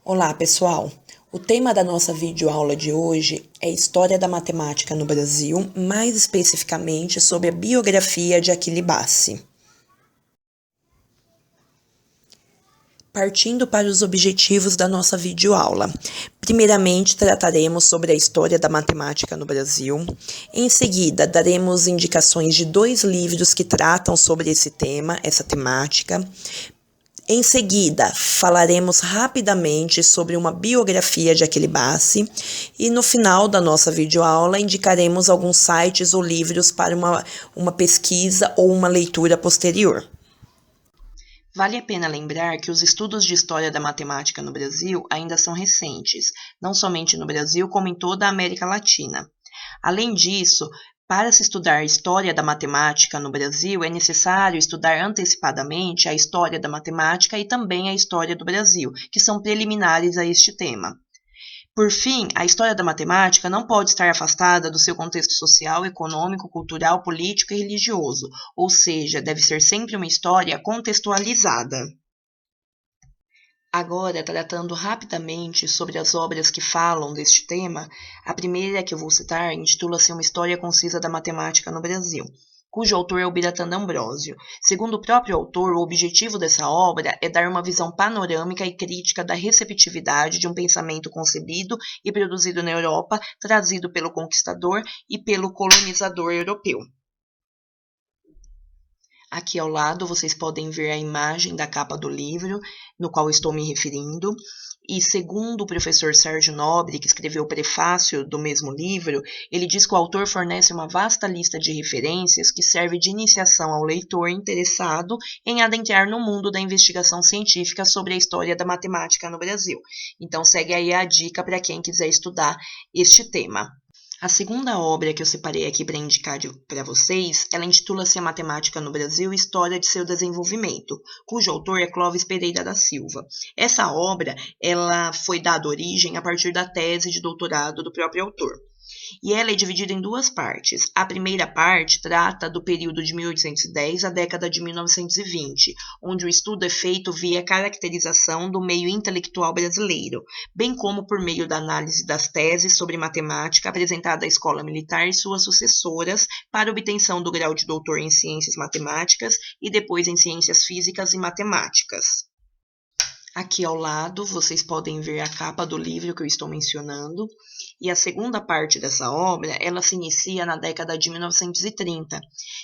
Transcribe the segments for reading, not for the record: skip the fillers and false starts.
Olá, pessoal! O tema da nossa videoaula de hoje é História da Matemática no Brasil, mais especificamente sobre a biografia de Achille Bassi. Partindo para os objetivos da nossa videoaula. Primeiramente, trataremos sobre a história da matemática no Brasil. Em seguida, daremos indicações de 2 livros que tratam sobre esse tema, essa temática. Em seguida, falaremos rapidamente sobre uma biografia de Achille Bassi e no final da nossa videoaula indicaremos alguns sites ou livros para uma pesquisa ou uma leitura posterior. Vale a pena lembrar que os estudos de história da matemática no Brasil ainda são recentes, não somente no Brasil, como em toda a América Latina. Além disso, para se estudar a história da matemática no Brasil, é necessário estudar antecipadamente a história da matemática e também a história do Brasil, que são preliminares a este tema. Por fim, a história da matemática não pode estar afastada do seu contexto social, econômico, cultural, político e religioso, ou seja, deve ser sempre uma história contextualizada. Agora, tratando rapidamente sobre as obras que falam deste tema, a primeira que eu vou citar intitula-se Uma História Concisa da Matemática no Brasil, cujo autor é o Biratan D'Ambrosio. Segundo o próprio autor, o objetivo dessa obra é dar uma visão panorâmica e crítica da receptividade de um pensamento concebido e produzido na Europa, trazido pelo conquistador e pelo colonizador europeu. Aqui ao lado vocês podem ver a imagem da capa do livro, no qual estou me referindo, e segundo o professor Sérgio Nobre, que escreveu o prefácio do mesmo livro, ele diz que o autor fornece uma vasta lista de referências que serve de iniciação ao leitor interessado em adentrar no mundo da investigação científica sobre a história da matemática no Brasil. Então segue aí a dica para quem quiser estudar este tema. A segunda obra que eu separei aqui para indicar para vocês, ela intitula-se A Matemática no Brasil, História de seu Desenvolvimento, cujo autor é Clóvis Pereira da Silva. Essa obra, ela foi dada origem a partir da tese de doutorado do próprio autor. E ela é dividida em 2 partes. A primeira parte trata do período de 1810 à década de 1920, onde o estudo é feito via caracterização do meio intelectual brasileiro, bem como por meio da análise das teses sobre matemática apresentada à Escola Militar e suas sucessoras para obtenção do grau de doutor em Ciências Matemáticas e depois em Ciências Físicas e Matemáticas. Aqui ao lado, vocês podem ver a capa do livro que eu estou mencionando, e a segunda parte dessa obra, ela se inicia na década de 1930,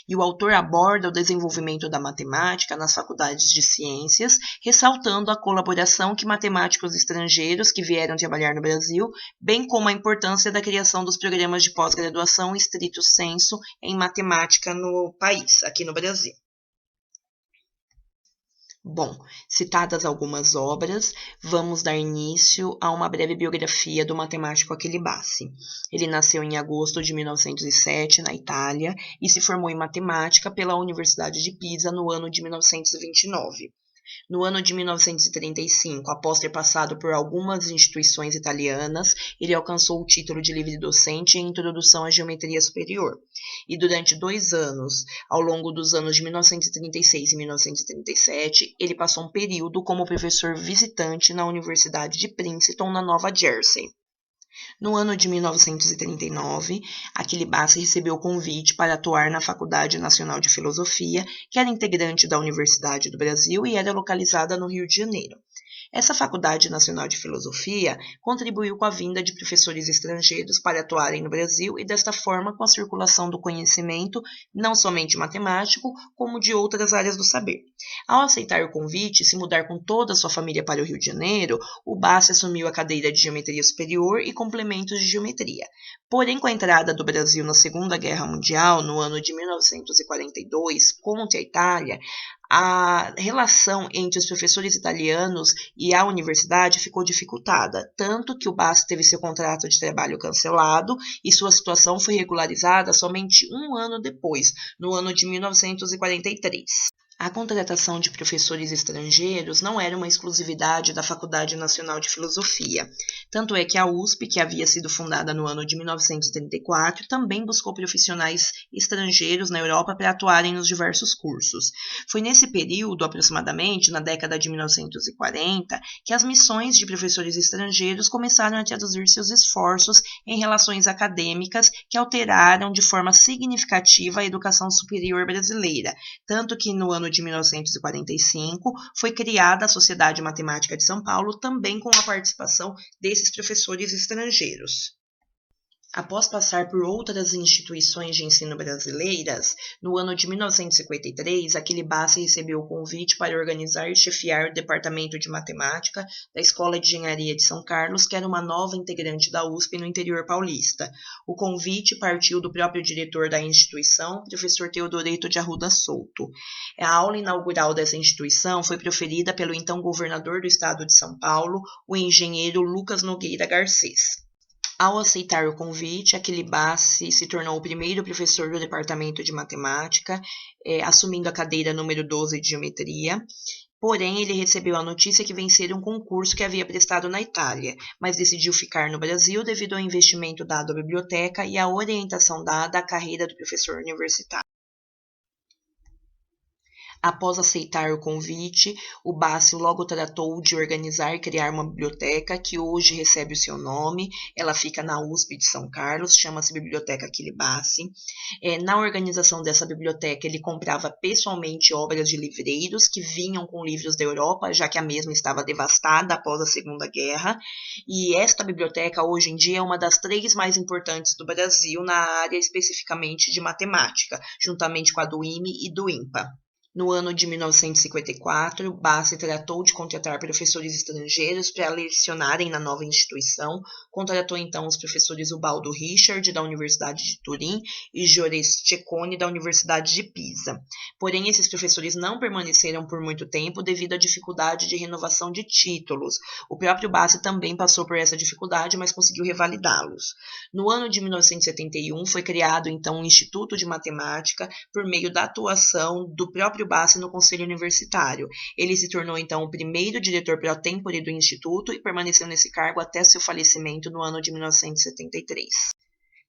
e o autor aborda o desenvolvimento da matemática nas faculdades de ciências, ressaltando a colaboração que matemáticos estrangeiros que vieram trabalhar no Brasil, bem como a importância da criação dos programas de pós-graduação estrito sensu em matemática no país, aqui no Brasil. Bom, citadas algumas obras, vamos dar início a uma breve biografia do matemático Achille Bassi. Ele nasceu em agosto de 1907, na Itália, e se formou em matemática pela Universidade de Pisa no ano de 1929. No ano de 1935, após ter passado por algumas instituições italianas, ele alcançou o título de livre-docente em Introdução à Geometria Superior. E durante 2 anos, ao longo dos anos de 1936 e 1937, ele passou um período como professor visitante na Universidade de Princeton, na Nova Jersey. No ano de 1939, Achille Bassi recebeu o convite para atuar na Faculdade Nacional de Filosofia, que era integrante da Universidade do Brasil e era localizada no Rio de Janeiro. Essa Faculdade Nacional de Filosofia contribuiu com a vinda de professores estrangeiros para atuarem no Brasil e, desta forma, com a circulação do conhecimento, não somente matemático, como de outras áreas do saber. Ao aceitar o convite e se mudar com toda a sua família para o Rio de Janeiro, o Bassi assumiu a cadeira de Geometria Superior e Complementos de Geometria. Porém, com a entrada do Brasil na Segunda Guerra Mundial, no ano de 1942, contra a Itália, a relação entre os professores italianos e a universidade ficou dificultada, tanto que o Bassi teve seu contrato de trabalho cancelado e sua situação foi regularizada somente 1 ano depois, no ano de 1943. A contratação de professores estrangeiros não era uma exclusividade da Faculdade Nacional de Filosofia. Tanto é que a USP, que havia sido fundada no ano de 1934, também buscou profissionais estrangeiros na Europa para atuarem nos diversos cursos. Foi nesse período, aproximadamente, na década de 1940, que as missões de professores estrangeiros começaram a traduzir seus esforços em relações acadêmicas que alteraram de forma significativa a educação superior brasileira, tanto que no ano de 1945 foi criada a Sociedade Matemática de São Paulo, também com a participação desses professores estrangeiros. Após passar por outras instituições de ensino brasileiras, no ano de 1953, Achille Bassi recebeu o convite para organizar e chefiar o Departamento de Matemática da Escola de Engenharia de São Carlos, que era uma nova integrante da USP no interior paulista. O convite partiu do próprio diretor da instituição, professor Teodoreto de Arruda Souto. A aula inaugural dessa instituição foi proferida pelo então governador do estado de São Paulo, o engenheiro Lucas Nogueira Garcês. Ao aceitar o convite, Achille Bassi se tornou o primeiro professor do Departamento de Matemática, assumindo a cadeira número 12 de Geometria. Porém, ele recebeu a notícia que vencera um concurso que havia prestado na Itália, mas decidiu ficar no Brasil devido ao investimento dado à biblioteca e à orientação dada à carreira do professor universitário. Após aceitar o convite, o Bassi logo tratou de organizar e criar uma biblioteca que hoje recebe o seu nome. Ela fica na USP de São Carlos, chama-se Biblioteca Achille Bassi. Na organização dessa biblioteca, ele comprava pessoalmente obras de livreiros que vinham com livros da Europa, já que a mesma estava devastada após a Segunda Guerra. E esta biblioteca, hoje em dia, é uma das 3 mais importantes do Brasil na área especificamente de matemática, juntamente com a do IME e do INPA. No ano de 1954, Bassi tratou de contratar professores estrangeiros para lecionarem na nova instituição. Contratou então os professores Ubaldo Richard, da Universidade de Turim, e Jores Cecconi, da Universidade de Pisa. Porém, esses professores não permaneceram por muito tempo devido à dificuldade de renovação de títulos. O próprio Bassi também passou por essa dificuldade, mas conseguiu revalidá-los. No ano de 1971, foi criado então um Instituto de Matemática por meio da atuação do próprio Bassi no Conselho Universitário. Ele se tornou então o primeiro diretor pro tempore do Instituto e permaneceu nesse cargo até seu falecimento no ano de 1973.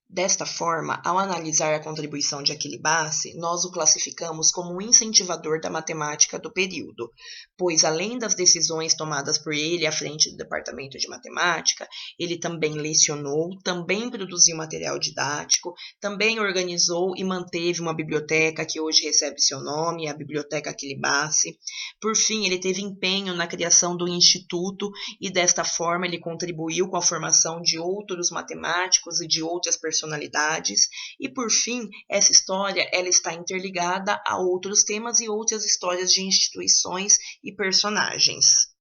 Desta forma, ao analisar a contribuição de Achille Bassi, nós o classificamos como um incentivador da matemática do período, pois além das decisões tomadas por ele à frente do Departamento de Matemática, ele também lecionou, também produziu material didático, também organizou e manteve uma biblioteca que hoje recebe seu nome, a Biblioteca Achille Bassi. Por fim, ele teve empenho na criação do Instituto e desta forma ele contribuiu com a formação de outros matemáticos e de outras personalidades. E por fim, essa história ela está interligada a outros temas e outras histórias de instituições e personagens.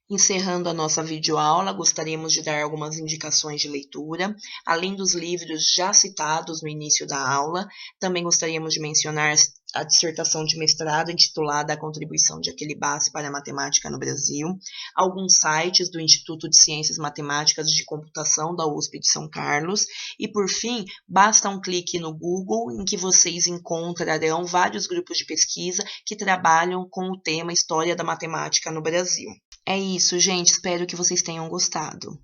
Encerrando a nossa videoaula, gostaríamos de dar algumas indicações de leitura. Além dos livros já citados no início da aula, também gostaríamos de mencionar a dissertação de mestrado intitulada A Contribuição de Achille Bassi para a Matemática no Brasil, alguns sites do Instituto de Ciências Matemáticas de Computação da USP de São Carlos e, por fim, basta um clique no Google em que vocês encontrarão vários grupos de pesquisa que trabalham com o tema História da Matemática no Brasil. É isso, gente. Espero que vocês tenham gostado.